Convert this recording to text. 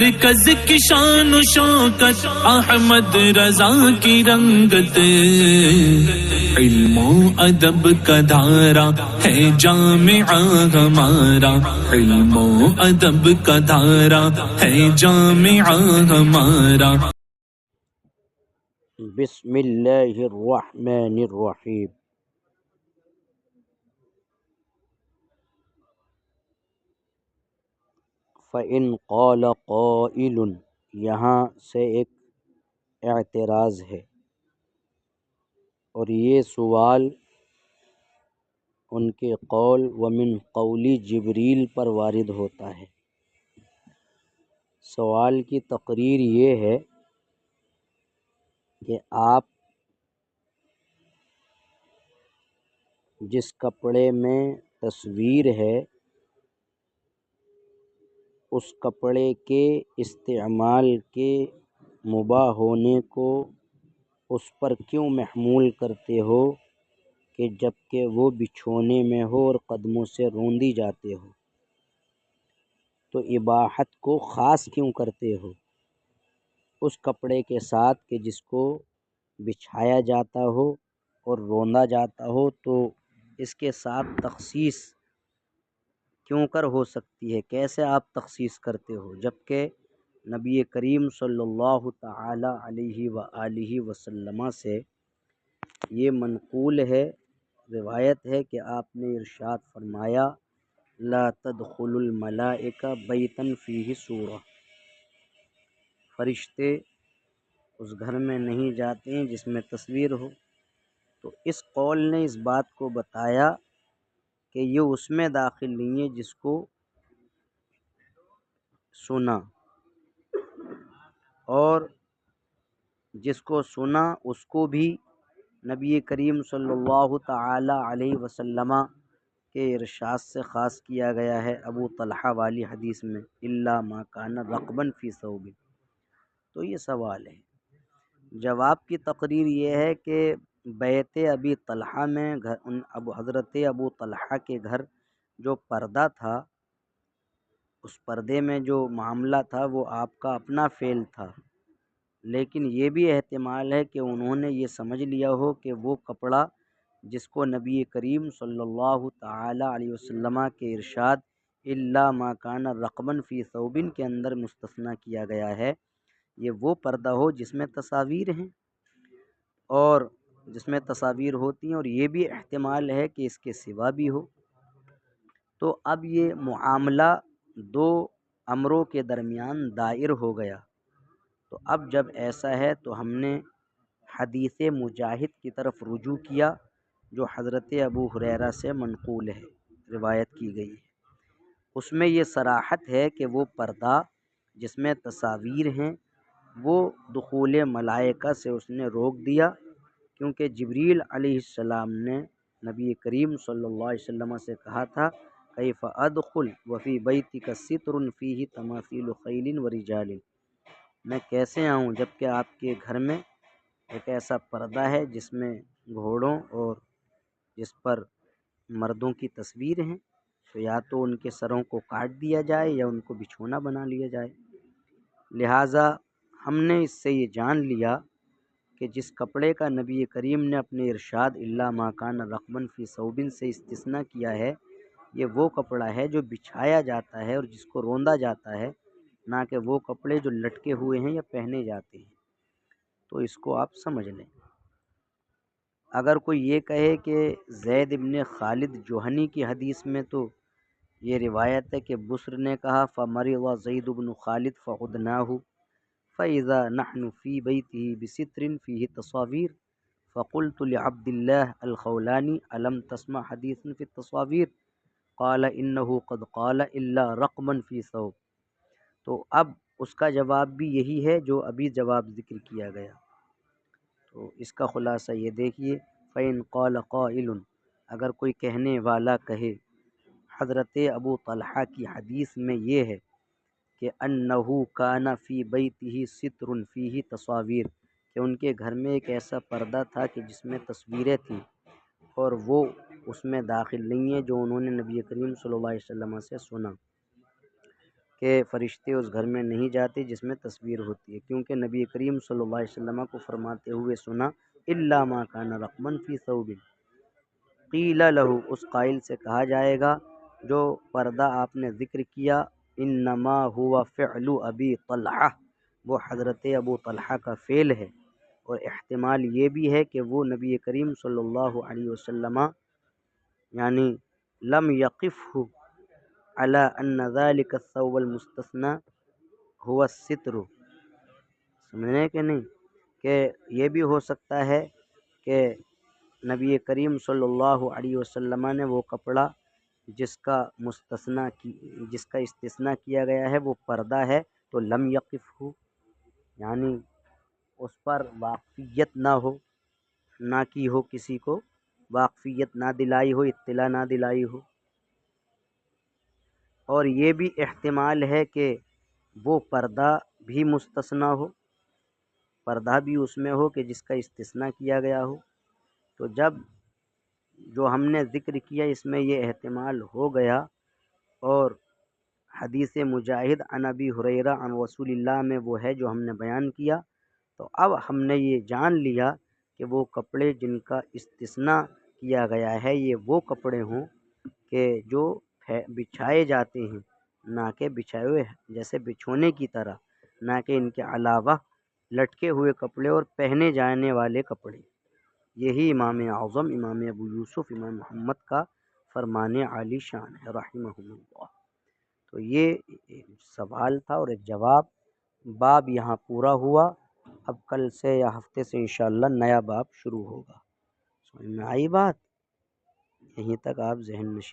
مرکز کی شان و شوکت احمد رضا کی رنگت، علم و ادب کا دھارا ہے جامعہ ہمارا، علم و ادب کا دھارا ہے جامعہ ہمارا۔ بسم اللہ الرحمن الرحیم۔ فَإِنْ قَالَ قَائِلٌ، یہاں سے ایک اعتراض ہے، اور یہ سوال ان کے قول ومن قولی جبریل پر وارد ہوتا ہے۔ سوال کی تقریر یہ ہے کہ آپ جس کپڑے میں تصویر ہے اس کپڑے کے استعمال کے مباح ہونے کو اس پر کیوں محمول کرتے ہو کہ جبکہ وہ بچھونے میں ہو اور قدموں سے روندی جاتے ہو، تو اباحت کو خاص کیوں کرتے ہو اس کپڑے کے ساتھ کہ جس کو بچھایا جاتا ہو اور روندا جاتا ہو؟ تو اس کے ساتھ تخصیص کیوں کر ہو سکتی ہے؟ کیسے آپ تخصیص کرتے ہو جبکہ نبی کریم صلی اللہ تعالی علیہ وآلہ وسلم سے یہ منقول ہے، روایت ہے کہ آپ نے ارشاد فرمایا لا تدخل الملائکہ بیتا فیہ سورہ، فرشتے اس گھر میں نہیں جاتے ہیں جس میں تصویر ہو۔ تو اس قول نے اس بات کو بتایا کہ یہ اس میں داخل نہیں ہے جس کو سنا، اور جس کو سنا اس کو بھی نبی کریم صلی اللہ تعالی علیہ وسلم کے ارشاد سے خاص کیا گیا ہے ابو طلحہ والی حدیث میں، الا ما کان رقبا فی ثوب۔ تو یہ سوال ہے، جواب کی تقریر یہ ہے کہ بیت ابی طلحہ میں حضرت ابو طلحہ کے گھر جو پردہ تھا، اس پردے میں جو معاملہ تھا وہ آپ کا اپنا فعل تھا، لیکن یہ بھی احتمال ہے کہ انہوں نے یہ سمجھ لیا ہو کہ وہ کپڑا جس کو نبی کریم صلی اللہ تعالی علیہ وسلم کے ارشاد الا ما کان رقبا فی ثوب کے اندر مستثنیٰ کیا گیا ہے، یہ وہ پردہ ہو جس میں تصاویر ہیں، اور جس میں تصاویر ہوتی ہیں، اور یہ بھی احتمال ہے کہ اس کے سوا بھی ہو۔ تو اب یہ معاملہ دو امروں کے درمیان دائر ہو گیا۔ تو اب جب ایسا ہے تو ہم نے حدیث مجاہد کی طرف رجوع کیا جو حضرت ابو ہریرہ سے منقول ہے، روایت کی گئی ہے۔ اس میں یہ صراحت ہے کہ وہ پردہ جس میں تصاویر ہیں وہ دخول ملائکہ سے اس نے روک دیا، کیونکہ جبریل علیہ السلام نے نبی کریم صلی اللہ علیہ وسلم سے کہا تھا کیف ادخل وفی بیتک ستر فیہ تماثیل خیل و رجال، میں کیسے آؤں جبکہ آپ کے گھر میں ایک ایسا پردہ ہے جس میں گھوڑوں اور جس پر مردوں کی تصویر ہیں، تو یا تو ان کے سروں کو کاٹ دیا جائے یا ان کو بچھونا بنا لیا جائے۔ لہٰذا ہم نے اس سے یہ جان لیا کہ جس کپڑے کا نبی کریم نے اپنے ارشاد الا ما کان رقبا فی ثوب سے استثناء کیا ہے، یہ وہ کپڑا ہے جو بچھایا جاتا ہے اور جس کو روندا جاتا ہے، نہ کہ وہ کپڑے جو لٹکے ہوئے ہیں یا پہنے جاتے ہیں۔ تو اس کو آپ سمجھ لیں۔ اگر کوئی یہ کہے کہ زید ابن خالد جوہنی کی حدیث میں تو یہ روایت ہے کہ بصر نے کہا فمرض زید بن خالد فعدناہ فإذا نحن في بيته بستر فيه تصاوير فقلت لعبد الله الخولاني ألم تسمع حديثا في التصاوير قال إنه قد قال إلا رقما في ثوب۔ تو اب اس کا جواب بھی یہی ہے جو ابھی جواب ذکر کیا گیا۔ تو اس کا خلاصہ یہ دیکھیے، فَإِنْ قَالَ قَائِلٌ، اگر کوئی کہنے والا کہے حضرت ابو طلحہ کی حدیث میں یہ ہے کہ انہو کان فی بیتہ ستر فیہ تصاویر، کہ ان کے گھر میں ایک ایسا پردہ تھا کہ جس میں تصویریں تھیں، اور وہ اس میں داخل نہیں ہے جو انہوں نے نبی کریم صلی اللہ علیہ وسلم سے سنا، کہ فرشتے اس گھر میں نہیں جاتے جس میں تصویر ہوتی ہے، کیونکہ نبی کریم صلی اللہ علیہ وسلم کو فرماتے ہوئے سنا الا ما کان رقما فی ثوب، قیل لہ، اس قائل سے کہا جائے گا جو پردہ آپ نے ذکر کیا، انما ہوا فعل ابی طلحہ، وہ حضرت ابو طلحہ کا فعل ہے، اور احتمال یہ بھی ہے کہ وہ نبی کریم صلی اللہ علیہ وسلم یعنی لم یقفہ علی ان ذلک الثوب المستثنى هو الستر، سمجھنے کہ نہیں، کہ یہ بھی ہو سکتا ہے کہ نبی کریم صلی اللہ علیہ وسلم نے وہ کپڑا جس کا استثناء کیا گیا ہے وہ پردہ ہے، تو لم یقف ہو، یعنی اس پر واقفیت نہ ہو، نہ کی ہو، کسی کو واقفیت نہ دلائی ہو، اطلاع نہ دلائی ہو۔ اور یہ بھی احتمال ہے کہ وہ پردہ بھی مستثنیٰ ہو، پردہ بھی اس میں ہو کہ جس کا استثناء کیا گیا ہو۔ تو جب جو ہم نے ذکر کیا اس میں یہ احتمال ہو گیا، اور حدیث مجاہد عن ابی ہریرہ عن رسول اللہ میں وہ ہے جو ہم نے بیان کیا، تو اب ہم نے یہ جان لیا کہ وہ کپڑے جن کا استثناء کیا گیا ہے یہ وہ کپڑے ہوں کہ جو بچھائے جاتے ہیں، نہ کہ بچھائے ہوئے جیسے بچھونے کی طرح، نہ کہ ان کے علاوہ لٹکے ہوئے کپڑے اور پہنے جانے والے کپڑے۔ یہی امام اعظم امام ابو یوسف امام محمد کا فرمان عالی شان ہے رحمہ اللہ۔ تو یہ سوال تھا اور ایک جواب، باب یہاں پورا ہوا۔ اب کل سے یا ہفتے سے انشاءاللہ نیا باب شروع ہوگا۔ سمجھ میں آئی بات؟ یہیں تک آپ ذہن نشین